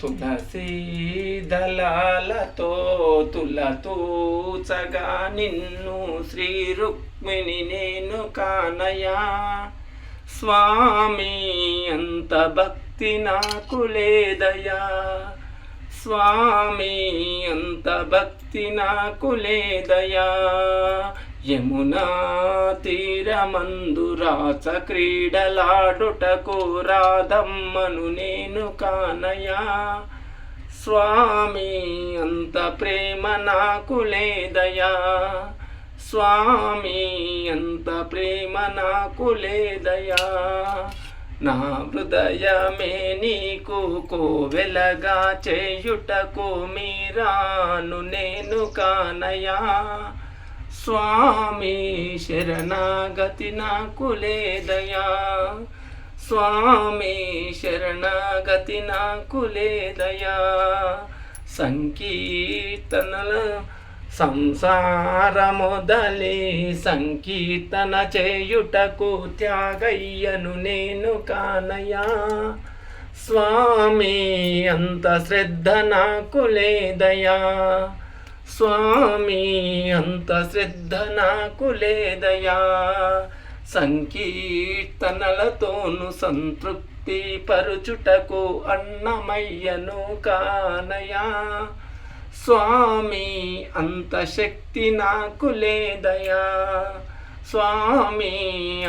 తులసీ దళాలతో తులతూచగా నిన్ను శ్రీ రుక్మిణి నేను కానయా. స్వామి అంత భక్తి నాకు లేదయా, స్వామి అంత భక్తి నాకు లేదయా. యమునా తీరమందు రాస క్రీడలాడుటకు రాధమ్మను నేను కానయా. స్వామి అంత ప్రేమ నాకు లేదయా, స్వామి అంత ప్రేమ నాకు లేదయా. నా హృదయమే నీకు కోవెలగా చేయుటకు మీరాను నేను కానయా. స్వామి శరణాగతి నాకు లేదయా, స్వామి శరణాగతి నాకు లేదయా. సంకీర్తనల సంసారముదలి సంకీర్తన చేయుటకు త్యాగయ్యను నేను కానయా. స్వామి అంత శ్రద్ధ నాకు లేదయా, స్వామి అంత శ్రద్ధ నాకు లేదయా. సంకీర్తనలతోను సంతృప్తి పరుచుటకు అన్నమయ్యను కానయా. స్వామి అంత శక్తి నాకు లేదయా, స్వామి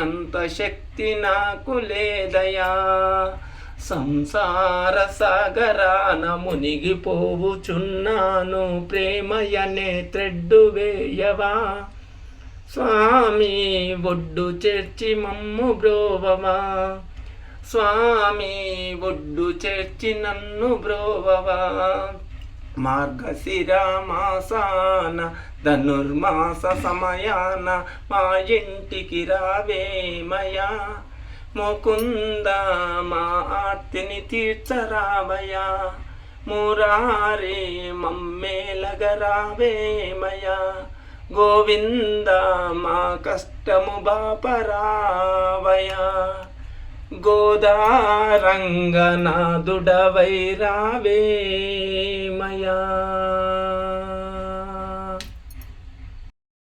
అంత శక్తి నాకు లేదయా. సంసార సాగరాన మునిగిపోవుచున్నాను, ప్రేమయనే త్రెడ్డు వేయవా. స్వామి ఒడ్డు చేర్చి మమ్ము బ్రోవవా, స్వామి ఒడ్డు చేర్చి నన్ను బ్రోవవా. మార్గశిర మాసాన ధనుర్మాస సమయాన మా ఇంటికి రావేమయా. ముకుంద మా ఆర్తిని తీర్చరావయా, మురారి మమ్మేలగరావేమయా. గోవింద మా కష్టము బాపరావయా, గోదారంగనాథుడవై రావేమయా.